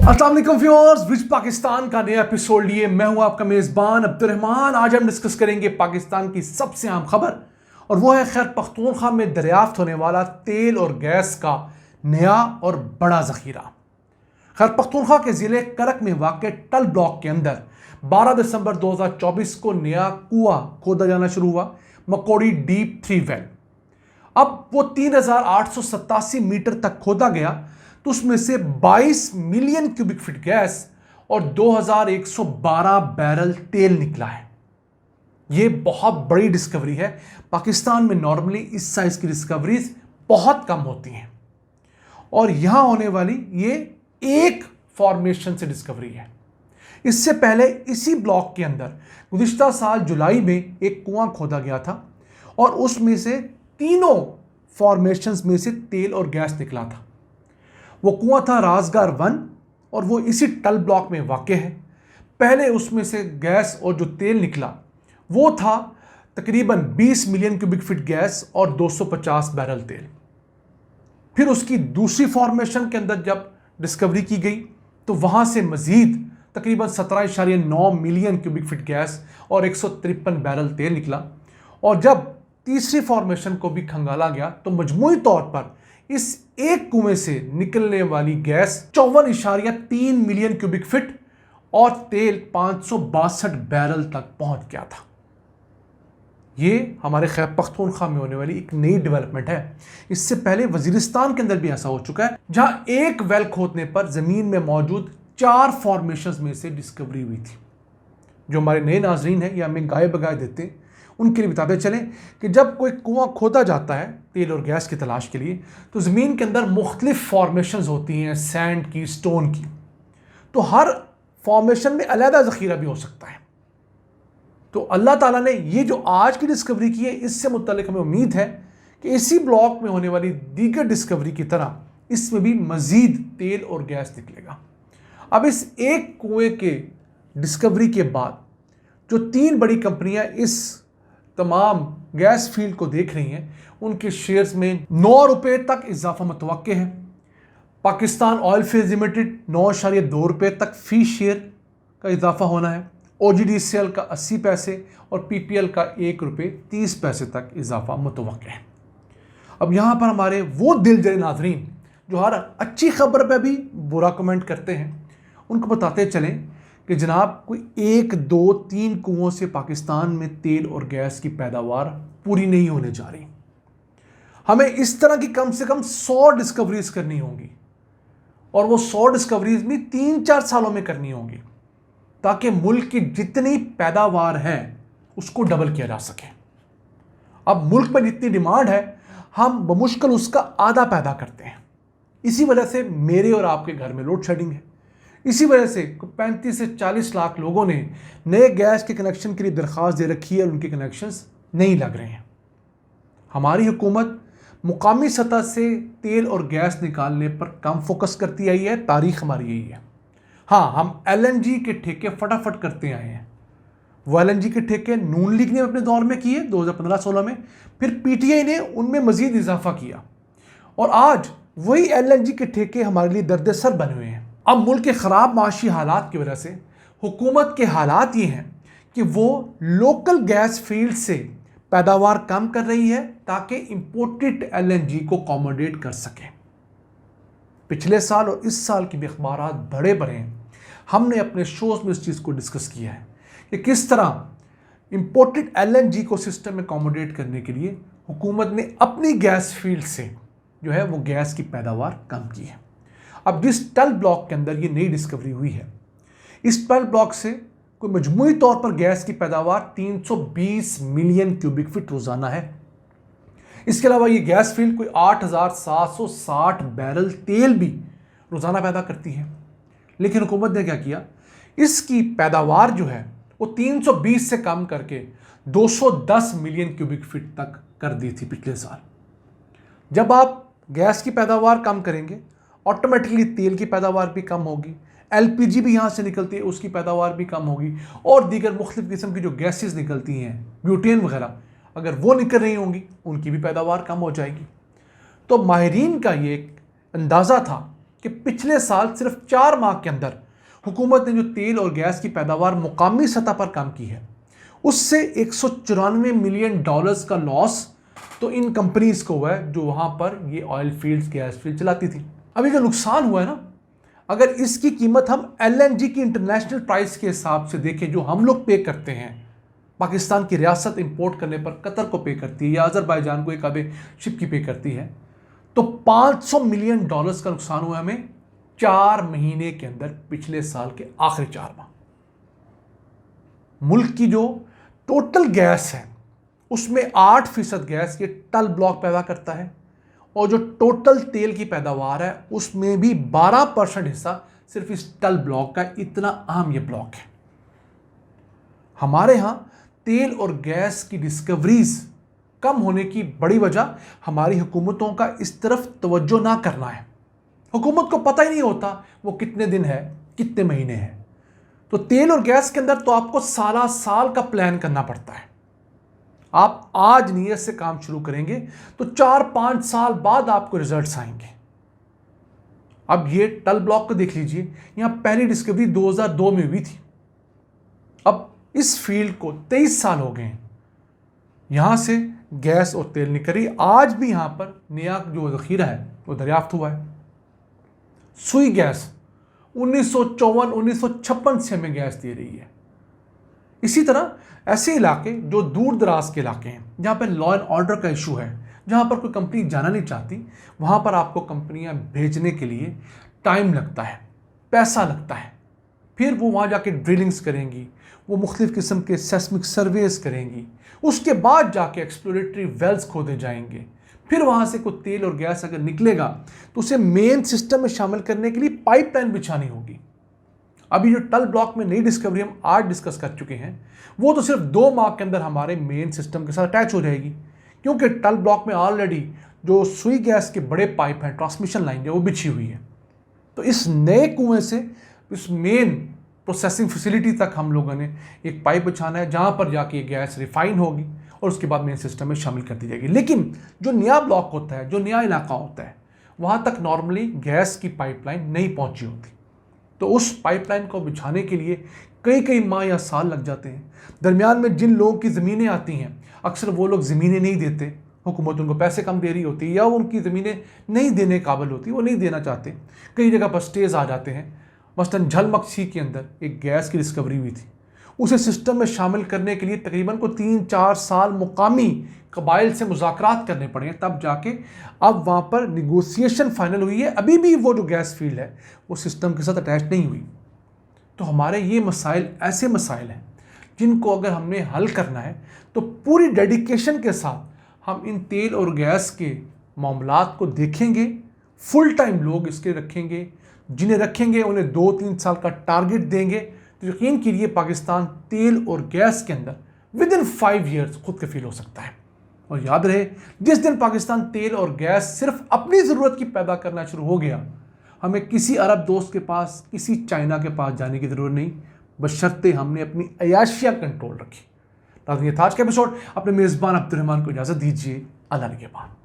अस्सलाम वालेकुम व्यूअर्स, विच पाकिस्तान का नया एपिसोड लिए मैं हूं आपका मेज़बान अब्दुर्रहमान। आज हम डिस्कस करेंगे पाकिस्तान की सबसे अहम खबर और वो है खैर पख्तूनख्वा में दरियाफ्त होने वाला तेल और गैस का नया और बड़ा ज़ख़ीरा। खैर पख्तूनख्वा के ज़िले करक में वाक़ टल ब्लॉक के अंदर 12 दिसंबर 2024 को नया कुआं खोदा जाना शुरू हुआ, मकोड़ी डीप 3 वेल। अब वो 3887 मीटर तक खोदा गया तो उसमें से 22 मिलियन क्यूबिक फीट गैस और 2112 बैरल तेल निकला है। ये बहुत बड़ी डिस्कवरी है। पाकिस्तान में नॉर्मली इस साइज की डिस्कवरीज बहुत कम होती हैं और यहां होने वाली ये एक फॉर्मेशन से डिस्कवरी है। इससे पहले इसी ब्लॉक के अंदर गुज़िश्ता साल जुलाई में एक कुआं खोदा गया था और उसमें से तीनों फॉर्मेशंस में से तेल और गैस निकला था। वो कुआं था राजगार 1 और वो इसी टल ब्लॉक में वाक़े है। पहले उसमें से गैस और जो तेल निकला वो था तकरीबन 20 मिलियन क्यूबिक फीट गैस और 250 बैरल तेल। फिर उसकी दूसरी फॉर्मेशन के अंदर जब डिस्कवरी की गई तो वहाँ से मज़ीद तकरीबन 17.9 मिलियन क्यूबिक फीट गैस और 153 बैरल तेल निकला। और जब तीसरी फॉर्मेशन को भी खंगाला गया तो मजमूई तौर पर इस एक कुएं से निकलने वाली गैस 54.3 मिलियन क्यूबिक फीट और तेल 562 बैरल तक पहुंच गया था। ये हमारे खैबर पख्तूनख्वा में होने वाली एक नई डेवलपमेंट है। इससे पहले वजीरिस्तान के अंदर भी ऐसा हो चुका है जहां एक वेल खोदने पर जमीन में मौजूद 4 फॉर्मेशंस में से डिस्कवरी हुई थी। जो हमारे नए नाजरीन हैं या हमें गाय बगाए देते हैं उनके लिए बताते चलें कि जब कोई कुआं खोदा जाता है तेल और गैस की तलाश के लिए तो ज़मीन के अंदर मुख्तलिफ फॉर्मेशंस होती हैं, सैंड की, स्टोन की। तो हर फॉर्मेशन में अलहदा ज़ख़ीरा भी हो सकता है। तो अल्लाह ताला ने ये जो आज की डिस्कवरी की है इससे मुत्तलिक हमें उम्मीद है कि इसी ब्लॉक में होने वाली दीगर डिस्कवरी की तरह इसमें भी मज़ीद तेल और गैस निकलेगा। अब इस एक कुएँ के डिस्कवरी के बाद जो 3 बड़ी कंपनियाँ इस तमाम गैस फील्ड को देख रही हैं उनके शेयर्स में 9 रुपये तक इजाफा मुतवक्के है। पाकिस्तान ऑयल फील्ड लिमिटेड 9.2 रुपये तक फी शेयर का इजाफा होना है। OGDCL का 80 पैसे और PPL का 1 रुपये 30 पैसे तक इजाफा मुतवक्के है। अब यहाँ पर हमारे वो दिलजरे नाजरीन जो हर अच्छी खबर पर भी बुरा कमेंट करते हैं उनको बताते चलें कि जनाब कोई 1, 2, 3 कुओं से पाकिस्तान में तेल और गैस की पैदावार पूरी नहीं होने जा रही। हमें इस तरह की कम से कम 100 डिस्कवरीज करनी होंगी और वो 100 डिस्कवरीज भी 3-4 सालों में करनी होंगी ताकि मुल्क की जितनी पैदावार है उसको डबल किया जा सके। अब मुल्क में जितनी डिमांड है हम बमुश्किल उसका आधा पैदा करते हैं। इसी वजह से मेरे और आपके घर में लोड शेडिंग है। इसी वजह से 35 से 40 लाख लोगों ने नए गैस के कनेक्शन के लिए दरख्वास्त दे रखी है और उनके कनेक्शंस नहीं लग रहे हैं। हमारी हुकूमत मुकामी सतह से तेल और गैस निकालने पर कम फोकस करती आई है। तारीख हमारी यही है। हाँ, हम LNG के ठेके फटाफट करते आए हैं। वो LNG के ठेके नून लीग ने अपने दौर में किए 2015-16 में, फिर PTI ने उनमें मज़ीद इजाफा किया और आज वही LNG के ठेके हमारे लिए दर्द-ए-सर बने हुए हैं। अब मुल्क के ख़राब माशी हालात की वजह से हुकूमत के हालात ये हैं कि वो लोकल गैस फील्ड से पैदावार कम कर रही है ताकि इंपोर्टेड LNG को अकोमोडेट कर सके। पिछले साल और इस साल के भी अखबारात बड़े बड़े हैं। हमने अपने शोज़ में इस चीज़ को डिस्कस किया है कि किस तरह इंपोर्टेड LNG को सिस्टम में अकोमोडेट करने के लिए हुकूमत ने अपनी गैस फील्ड से जो है वो गैस की पैदावार कम की है। अब जिस टल ब्लॉक के अंदर ये नई डिस्कवरी हुई है, इस टल ब्लॉक से कोई मजमूई तौर पर गैस की पैदावार 320 मिलियन क्यूबिक फीट रोज़ाना है। इसके अलावा ये गैस फील्ड कोई 8,760 बैरल तेल भी रोज़ाना पैदा करती है। लेकिन हुकूमत ने क्या किया, इसकी पैदावार जो है वो 320 से कम करके 210 मिलियन क्यूबिक फीट तक कर दी थी पिछले साल। जब आप गैस की पैदावार कम करेंगे ऑटोमेटिकली तेल की पैदावार भी कम होगी, LPG भी यहाँ से निकलती है उसकी पैदावार भी कम होगी और दीगर मुख्तलिफ़ किस्म की जो गैसेस निकलती हैं, ब्यूटेन वगैरह, अगर वो निकल रही होंगी उनकी भी पैदावार कम हो जाएगी। तो माहिरीन का ये एक अंदाज़ा था कि पिछले साल सिर्फ 4 माह के अंदर हुकूमत ने जो तेल और गैस की पैदावार मुकामी सतह पर कम की है, उससे $194 मिलियन का लॉस तो इन कंपनीज को हुआ है जो वहां पर ये ऑयल फील्ड्स, गैस फील्ड चलाती थी। अभी जो नुकसान हुआ है ना, अगर इसकी कीमत हम LNG की इंटरनेशनल प्राइस के हिसाब से देखें, जो हम लोग पे करते हैं, पाकिस्तान की रियासत इंपोर्ट करने पर कतर को पे करती है या अजरबैजान को एक आधे शिप की पे करती है, तो $500 मिलियन का नुकसान हुआ हमें 4 महीने के अंदर, पिछले साल के आखिरी 4 माह। मुल्क की जो टोटल गैस है उसमें 8% गैस ये टल ब्लॉक पैदा करता है, और जो टोटल तेल की पैदावार है उसमें भी 12% हिस्सा सिर्फ इस टल ब्लॉक का। इतना अहम ये ब्लॉक है। हमारे यहां तेल और गैस की डिस्कवरीज कम होने की बड़ी वजह हमारी हुकूमतों का इस तरफ तवज्जो ना करना है। हुकूमत को पता ही नहीं होता वो कितने दिन है, कितने महीने हैं। तो तेल और गैस के अंदर तो आपको साला साल का प्लान करना पड़ता है। आप आज नीयत से काम शुरू करेंगे तो 4-5 साल बाद आपको रिजल्ट्स आएंगे। अब ये टल ब्लॉक को देख लीजिए, यहां पहली डिस्कवरी 2002 में हुई थी। अब इस फील्ड को 23 साल हो गए हैं, यहां से गैस और तेल निकली। आज भी यहां पर नया जो जखीरा है वो दरियाफ्त हुआ है। सुई गैस 1954-1956 से हमें गैस दे रही है। इसी तरह ऐसे इलाके जो दूर दराज के इलाके हैं, जहाँ पर लॉ एंड ऑर्डर का इशू है, जहाँ पर कोई कंपनी जाना नहीं चाहती, वहाँ पर आपको कंपनियाँ भेजने के लिए टाइम लगता है, पैसा लगता है। फिर वो वहाँ जाके ड्रिलिंग्स करेंगी, वो मुख्तलिफ़ किस्म के सेस्मिक सर्वेस करेंगी, उसके बाद जाके एक्सप्लोरेटरी वेल्स खोदे जाएंगे। फिर वहाँ से कोई तेल और गैस अगर निकलेगा तो उसे मेन सिस्टम में शामिल करने के लिए पाइपलाइन बिछानी होगी। अभी जो टल ब्लॉक में नई डिस्कवरी हम आज डिस्कस कर चुके हैं, वो तो सिर्फ 2 माह के अंदर हमारे मेन सिस्टम के साथ अटैच हो जाएगी, क्योंकि टल ब्लॉक में ऑलरेडी जो सुई गैस के बड़े पाइप हैं, ट्रांसमिशन लाइन है, वो बिछी हुई है। तो इस नए कुएं से इस मेन प्रोसेसिंग फैसिलिटी तक हम लोगों ने एक पाइप बिछाना है, जहाँ पर जाके ये गैस रिफाइन होगी और उसके बाद मेन सिस्टम में शामिल कर दी जाएगी। लेकिन जो नया ब्लॉक होता है, जो नया इलाका होता है, वहाँ तक नॉर्मली गैस की पाइपलाइन नहीं पहुँची होती। तो उस पाइपलाइन को बिछाने के लिए कई माह या साल लग जाते हैं। दरमियान में जिन लोगों की ज़मीनें आती हैं, अक्सर वो लोग ज़मीनें नहीं देते, हुकूमत उनको पैसे कम दे रही होती है या उनकी ज़मीनें नहीं देने काबिल होती, वो नहीं देना चाहते। कई जगह पर स्टेज आ जाते हैं। मसलन झलमक्सी के अंदर एक गैस की डिस्कवरी हुई थी, उसे सिस्टम में शामिल करने के लिए तकरीबन को 3-4 साल मुकामी कबाइल से मुज़ाकरात करने पड़े हैं, तब जाके अब वहाँ पर निगोसिएशन फाइनल हुई है। अभी भी वो जो गैस फील्ड है वो सिस्टम के साथ अटैच नहीं हुई। तो हमारे ये मसाइल ऐसे मसाइल हैं जिनको अगर हमने हल करना है तो पूरी डेडिकेशन के साथ हम इन तेल और गैस के मामलात को देखेंगे। फुल टाइम लोग इसके रखेंगे, जिन्हें रखेंगे उन्हें 2-3 साल का टारगेट देंगे, तो यकीन कीजिए पाकिस्तान तेल और गैस के अंदर विद इन 5 ईयर्स खुद कफील हो सकता है। और याद रहे, जिस दिन पाकिस्तान तेल और गैस सिर्फ अपनी ज़रूरत की पैदा करना शुरू हो गया, हमें किसी अरब दोस्त के पास, किसी चाइना के पास जाने की ज़रूरत नहीं, बशर्ते हमने अपनी अयाशिया कंट्रोल रखी। नाज़रीन, ये था आज का एपिसोड। अपने मेज़बान अब्दुर्रहमान को इजाज़त दीजिए। अल्लाह के बाद।